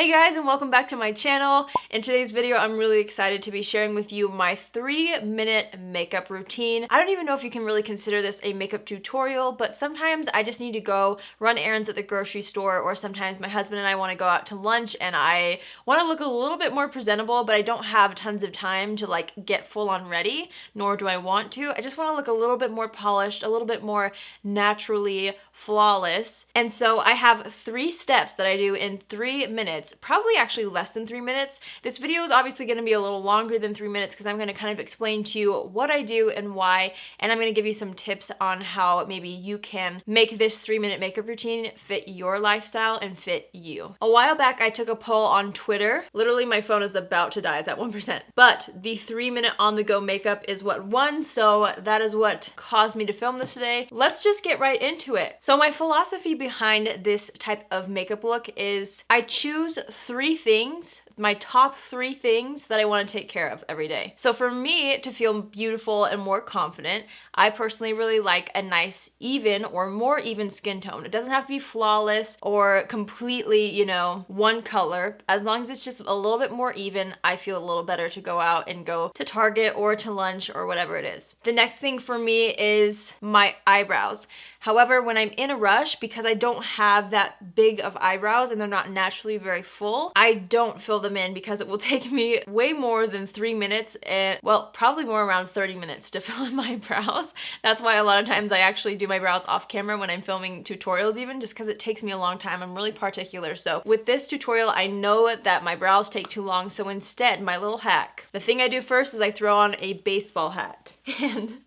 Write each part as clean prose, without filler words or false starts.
Hey guys, and welcome back to my channel. In today's video, I'm really excited to be sharing with you my 3-minute makeup routine. I don't even know if you can really consider this a makeup tutorial, but sometimes I just need to go run errands at the grocery store, or sometimes my husband and I want to go out to lunch and I want to look a little bit more presentable, but I don't have tons of time to like get full on ready, nor do I want to. I just want to look a little bit more polished, a little bit more naturally flawless. And so I have 3 steps that I do in 3 minutes, probably actually less than 3 minutes. This video is obviously going to be a little longer than 3 minutes because I'm going to kind of explain to you what I do and why, and I'm going to give you some tips on how maybe you can make this 3-minute makeup routine fit your lifestyle and fit you. A while back, I took a poll on Twitter. Literally, my phone is about to die. It's at 1%. But the 3-minute on-the-go makeup is what won, so that is what caused me to film this today. Let's just get right into it. So my philosophy behind this type of makeup look is I choose 3 things, my top 3 things that I want to take care of every day. So for me to feel beautiful and more confident, I personally really like a nice even or more even skin tone. It doesn't have to be flawless or completely, you know, one color. As long as it's just a little bit more even, I feel a little better to go out and go to Target or to lunch or whatever it is. The next thing for me is my eyebrows. However, when I'm in a rush, because I don't have that big of eyebrows and they're not naturally very full, I don't fill them in because it will take me way more than 3 minutes and, well, probably more around 30 minutes to fill in my brows. That's why a lot of times I actually do my brows off camera when I'm filming tutorials even, just because it takes me a long time. I'm really particular. So with this tutorial, I know that my brows take too long. So instead, my little hack, the thing I do first is I throw on a baseball hat. And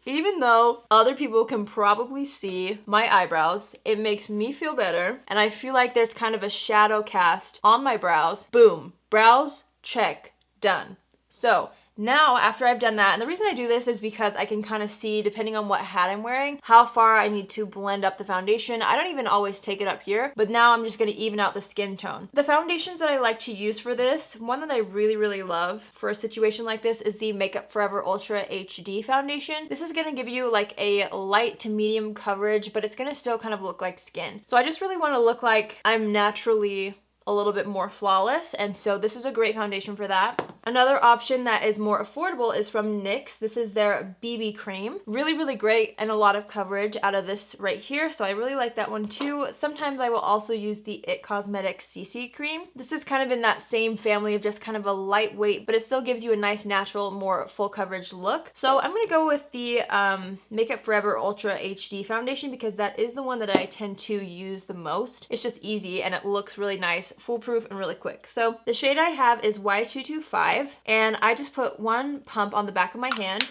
even though other people can probably see my eyebrows, it makes me feel better, and I feel like there's kind of a shadow cast on my brows. Boom. Brows, check, done. So now, after I've done that, and the reason I do this is because I can kind of see, depending on what hat I'm wearing, how far I need to blend up the foundation. I don't even always take it up here, but now I'm just going to even out the skin tone. The foundations that I like to use for this, one that I really love for a situation like this is the Makeup Forever Ultra HD foundation. This is going to give you like a light to medium coverage, but it's going to still kind of look like skin. So I just really want to look like I'm naturally a little bit more flawless, and so this is a great foundation for that. Another option that is more affordable is from NYX. This is their BB cream. Really great, and a lot of coverage out of this right here, so I really like that one too. Sometimes I will also use the IT Cosmetics CC cream. This is kind of in that same family of just kind of a lightweight, but it still gives you a nice natural, more full coverage look. So I'm gonna go with the Makeup Forever Ultra HD foundation because that is the one that I tend to use the most. It's just easy and it looks really nice, foolproof, and really quick. So the shade I have is Y225, and I just put 1 pump on the back of my hand.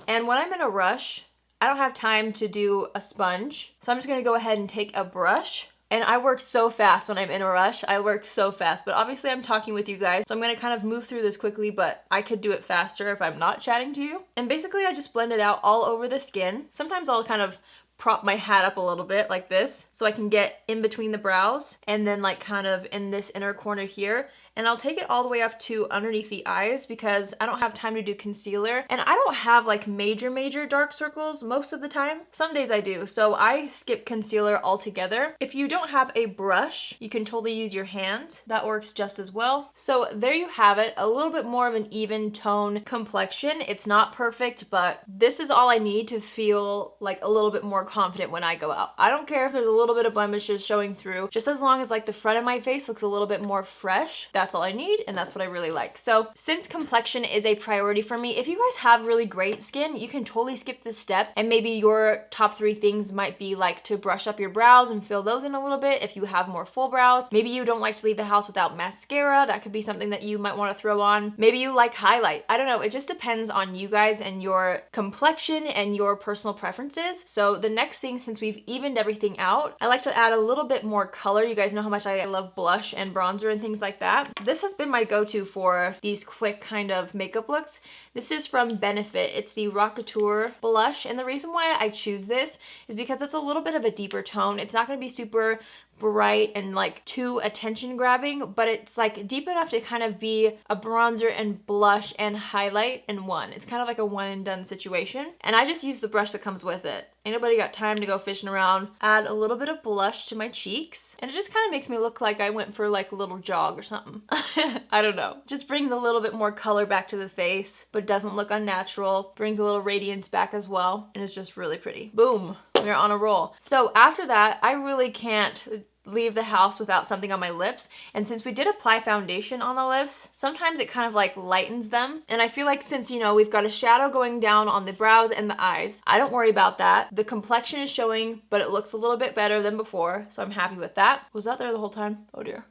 And when I'm in a rush, I don't have time to do a sponge, so I'm just gonna go ahead and take a brush. And I work so fast when I'm in a rush. I work so fast, but obviously I'm talking with you guys, so I'm gonna kind of move through this quickly, but I could do it faster if I'm not chatting to you. And basically I just blend it out all over the skin. Sometimes I'll kind of prop my hat up a little bit like this so I can get in between the brows and then like kind of in this inner corner here. And I'll take it all the way up to underneath the eyes because I don't have time to do concealer. And I don't have like major dark circles most of the time. Some days I do, so I skip concealer altogether. If you don't have a brush, you can totally use your hand. That works just as well. So there you have it, a little bit more of an even tone complexion. It's not perfect, but this is all I need to feel like a little bit more confident when I go out. I don't care if there's a little bit of blemishes showing through, just as long as like the front of my face looks a little bit more fresh. That's all I need, and that's what I really like. So since complexion is a priority for me, if you guys have really great skin, you can totally skip this step, and maybe your top 3 things might be like to brush up your brows and fill those in a little bit. If you have more full brows, maybe you don't like to leave the house without mascara, that could be something that you might want to throw on. Maybe you like highlight. I don't know, it just depends on you guys and your complexion and your personal preferences. So the next thing, since we've evened everything out, I like to add a little bit more color. You guys know how much I love blush and bronzer and things like that. This has been my go-to for these quick kind of makeup looks. This is from Benefit. It's the Rockateur blush, and the reason why I choose this is because it's a little bit of a deeper tone. It's not going to be super bright and like too attention grabbing, but it's like deep enough to kind of be a bronzer and blush and highlight in one. It's kind of like a one and done situation. And I just use the brush that comes with it. Ain't nobody got time to go fishing around. Add a little bit of blush to my cheeks. And it just kind of makes me look like I went for like a little jog or something. I don't know. Just brings a little bit more color back to the face, but doesn't look unnatural. Brings a little radiance back as well. And it's just really pretty. Boom. We're on a roll. So after that, I really can't leave the house without something on my lips. And since we did apply foundation on the lips, sometimes it kind of like lightens them. And I feel like since, you know, we've got a shadow going down on the brows and the eyes, I don't worry about that. The complexion is showing, but it looks a little bit better than before. So I'm happy with that. Was that there the whole time? Oh dear.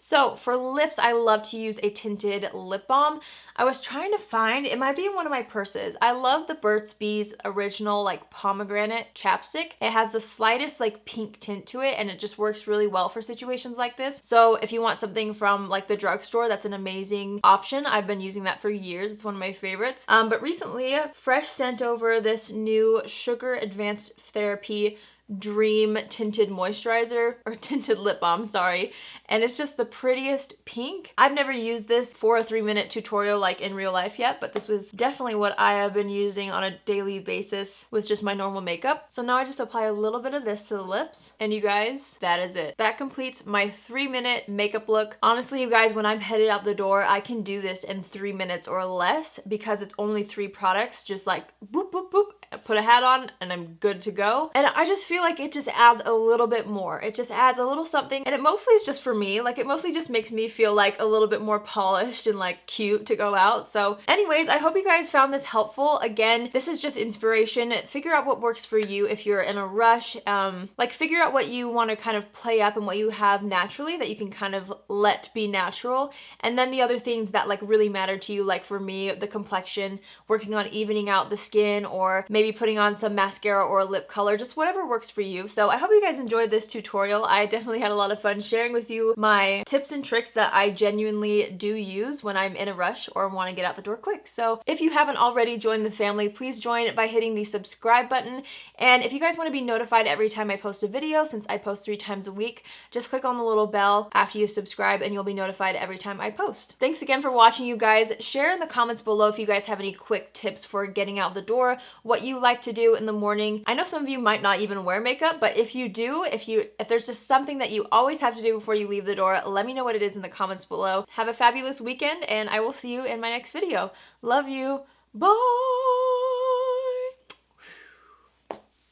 So for lips, I love to use a tinted lip balm. I was trying to find, it might be in one of my purses. I love the Burt's Bees original like pomegranate chapstick. It has the slightest like pink tint to it and it just works really well for situations like this. So if you want something from like the drugstore, that's an amazing option. I've been using that for years. It's one of my favorites. But recently, Fresh sent over this new Sugar Advanced Therapy Dream tinted moisturizer, or tinted lip balm, sorry. And it's just the prettiest pink. I've never used this for a 3-minute tutorial like in real life yet, but this was definitely what I have been using on a daily basis with just my normal makeup. So now I just apply a little bit of this to the lips, and you guys, that is it. That completes my 3-minute makeup look. Honestly, you guys, when I'm headed out the door, I can do this in 3 minutes or less because it's only 3 products, just like boop, boop, boop, put a hat on and I'm good to go. And I just feel like it just adds a little bit more. It just adds a little something, and it mostly is just for me. Like it mostly just makes me feel like a little bit more polished and like cute to go out. So anyways, I hope you guys found this helpful. Again, this is just inspiration. Figure out what works for you if you're in a rush. Like figure out what you want to kind of play up and what you have naturally that you can kind of let be natural. And then the other things that like really matter to you, like for me, the complexion, working on evening out the skin, or maybe putting on some mascara or lip color, just whatever works for you. So I hope you guys enjoyed this tutorial. I definitely had a lot of fun sharing with you my tips and tricks that I genuinely do use when I'm in a rush or want to get out the door quick. So if you haven't already joined the family, please join by hitting the subscribe button. And if you guys want to be notified every time I post a video, since I post 3 times a week, just click on the little bell after you subscribe and you'll be notified every time I post. Thanks again for watching, you guys. Share in the comments below if you guys have any quick tips for getting out the door, what you like to do in the morning. I know some of you might not even wear makeup, but if you do, if there's just something that you always have to do before you leave the door, let me know what it is in the comments below. Have a fabulous weekend, and I will see you in my next video. Love you. Bye!